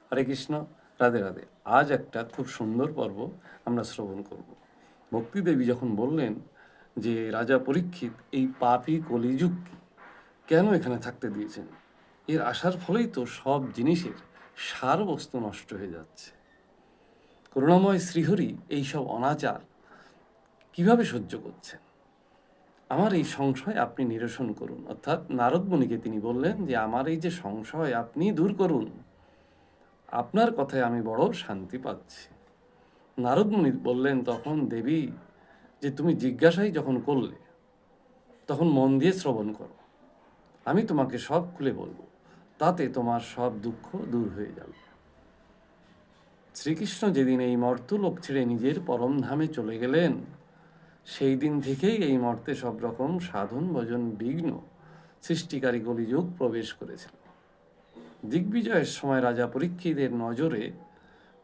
হরে কৃষ্ণ, রাধে রাধে। আজ একটা খুব সুন্দর পর্ব আমরা শ্রবণ করব। ভক্তিদেবী যখন বললেন যে রাজা পরীক্ষিত এই পাপী কলিযুগকে কেন এখানে থাকতে দিয়েছেন, এর আসার ফলেই তো সব জিনিসের সার বস্তু নষ্ট হয়ে যাচ্ছে। করুণাময় শ্রীহরি এইসব অনাচার কিভাবে সহ্য করছেন? আমার এই সংশয় আপনি নিরসন করুন। অর্থাৎ নারদ মুনিকে তিনি বললেন যে আমার এই যে সংশয় আপনি দূর করুন, আপনার কথায় আমি বড় শান্তি পাচ্ছি। নারদ মুনি বললেন তখন, দেবী, যে তুমি জিজ্ঞাসাই যখন করলে তখন মন দিয়ে শ্রবণ করো, আমি তোমাকে সব খুলে বলবো, তাতে তোমার সব দুঃখ দূর হয়ে যাবে। শ্রীকৃষ্ণ যেদিন এই মর্ত্যলোক ছেড়ে নিজের পরম ধামে চলে গেলেন, সেই দিন থেকেই এই মর্তে সব রকম সাধন ভজন বিঘ্ন সৃষ্টিকারী কলিযুগ প্রবেশ করেছিল। দিগ্বিজয়ের সময় রাজা পরীক্ষিতের নজরে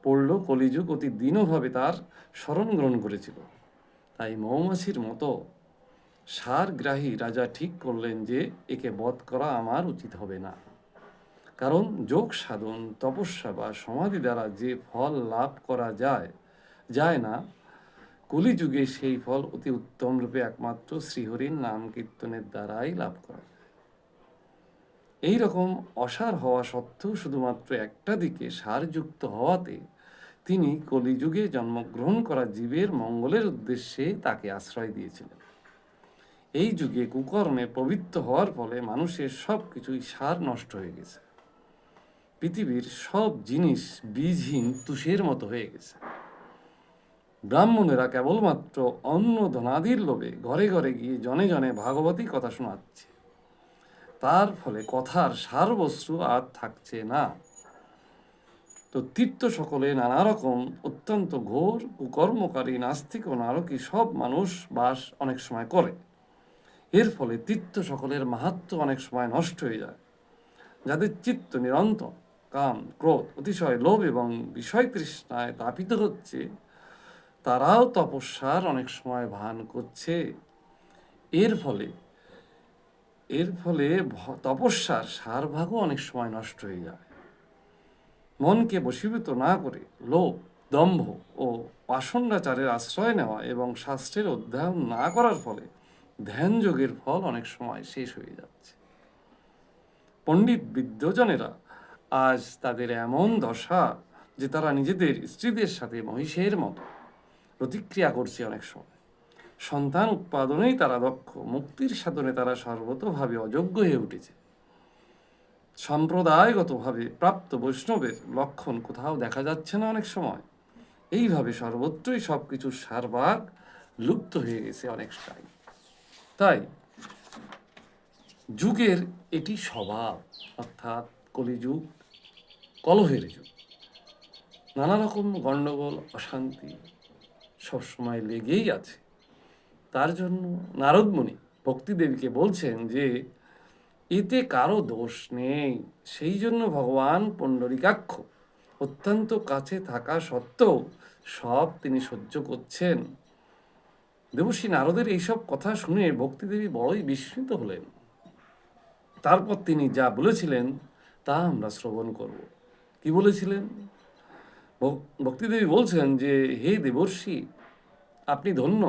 পড়ল কলিযুগ অতি দীনভাবে তার শরণ গ্রহণ করেছিল। তাই মৌমাছির মতো সারগ্রাহী রাজা ঠিক করলেন যে একে বধ করা আমার উচিত হবে না। কারণ যোগ সাধন, তপস্যা বা সমাধি দ্বারা যে ফল লাভ করা যায় না, কলিযুগে সেই ফল অতি উত্তম রূপে একমাত্র শ্রীহরির নাম কীর্তনের দ্বারাই লাভ করা যায়। এই রকম অসার হওয়া সত্ত্বেও শুধুমাত্র একটা দিকে সারযুক্ত হওয়াতে তিনি কলিযুগে জন্মগ্রহণ করা জীবের মঙ্গলের উদ্দেশ্যে তাকে আশ্রয় দিয়েছিলেন। এই যুগে কুকর্মে প্রবৃত্ত হওয়ার ফলে মানুষের সব কিছুই সার নষ্ট হয়ে গেছে। পৃথিবীর সব জিনিস বীজহীন তুষের মতো হয়ে গেছে। ব্রাহ্মণেরা কেবলমাত্র অন্ন ধনাদির লোভে ঘরে ঘরে গিয়ে জনে জনে ভাগবতী কথা শোনাচ্ছে। তার ফলে কথার সারবস্তু আর থাকছে না। তো তীর্থ সকলে নানা রকম অত্যন্ত ঘোর কুকর্মকারী নাস্তিক ও নারকী সব মানুষ বাস অনেক সময় করে। এর ফলে তীর্থ সকলের মাহাত্ম্য অনেক সময় নষ্ট হয়ে যায়। যাদের চিত্ত নিরন্তর কাম, ক্রোধ, অতিশয় লোভ এবং বিষয় তৃষ্ণায় তাপিত হচ্ছে, তারাও তপস্যার অনেক সময় ভান করছে। এর ফলে তপস্যার সারভাগও অনেক সময় নষ্ট হয়ে যায়। মনকে বশীভূত না করে লোভ, দম্ভ ও পাষণ্ডাচারের আশ্রয় নেওয়া এবং শাস্ত্রের অধ্যয়ন না করার ফলে ধ্যান যোগের ফল অনেক সময় শেষ হয়ে যাচ্ছে। পণ্ডিত বিদ্বজনেরা আজ তাদের এমন দশা যে তারা নিজেদের স্ত্রীদের সাথে মহিষের মতো প্রতিক্রিয়া করছে। অনেক সময় সন্তান উৎপাদনেই তারা দক্ষ, মুক্তির সাধনে তারা সর্বতোভাবে অযোগ্য হয়ে উঠেছে। সম্প্রদায়গতভাবে প্রাপ্ত বৈষ্ণবের লক্ষণ কোথাও দেখা যাচ্ছে না অনেক সময়। এইভাবে সর্বত্রই সব কিছুর সারভাগ লুপ্ত হয়ে গেছে অনেকটাই। তাই যুগের এটি স্বভাব, অর্থাৎ কলিযুগ কলহের যুগ। নানা রকম গণ্ডগোল, অশান্তি সবসময় লেগেই আছে। তার জন্য নারদ মুনি ভক্তিদেবীকে বলছেন যে এতে কারো দোষ নেই। সেই জন্য ভগবান পুণ্ডরীকাক্ষ অত্যন্ত কাছে থাকা সত্ত্বেও সব তিনি সহ্য করছেন। দেবশ্রী নারদের এইসব কথা শুনে ভক্তিদেবী বড়ই বিস্মিত হলেন। তারপর তিনি যা বলেছিলেন তা আমরা শ্রবণ করব। কি বলেছিলেন? ভক্তিদেবী বলছেন যে, হে দেবর্ষি, আপনি ধন্য,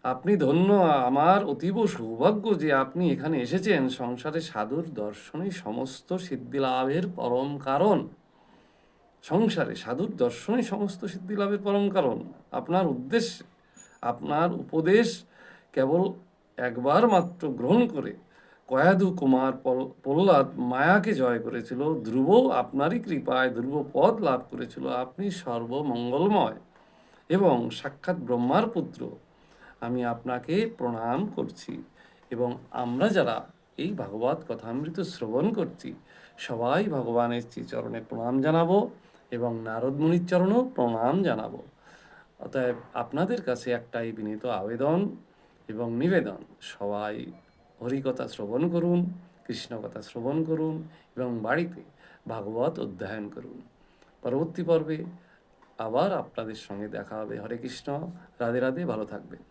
আপনি ধন্য। আমার অতীব সৌভাগ্য যে আপনি এখানে এসেছেন। সংসারে সাধুর দর্শনই সমস্ত সিদ্ধি লাভের পরম কারণ। সংসারে সাধুর দর্শনই সমস্ত সিদ্ধি লাভের পরম কারণ। আপনার উপদেশ কেবল একবার মাত্র গ্রহণ করে কয়াধু কুমার প্রহ্লাদ মায়াকে জয় করেছিল। ধ্রুব আপনারই কৃপায় ধ্রুব পদ লাভ করেছিল। আপনি সর্বমঙ্গলময় এবং সাক্ষাৎ ব্রহ্মার পুত্র। আমি আপনাকে প্রণাম করছি এবং আমরা যারা এই ভাগবত কথামৃত শ্রবণ করছি সবাই ভগবানের শ্রীচরণে প্রণাম জানাবো এবং নারদ মুনির চরণেও প্রণাম জানাবো। অতএব আপনাদের কাছে একটাই বিনীত আবেদন এবং নিবেদন, সবাই হরিকথা শ্রবণ করুন, কৃষ্ণকথা শ্রবণ করুন এবং বাড়িতে ভাগবত অধ্যয়ন করুন। পরবর্তী পর্বে আবার আপনাদের সঙ্গে দেখা হবে। হরে কৃষ্ণ, রাধে রাধে, ভালো থাকবেন।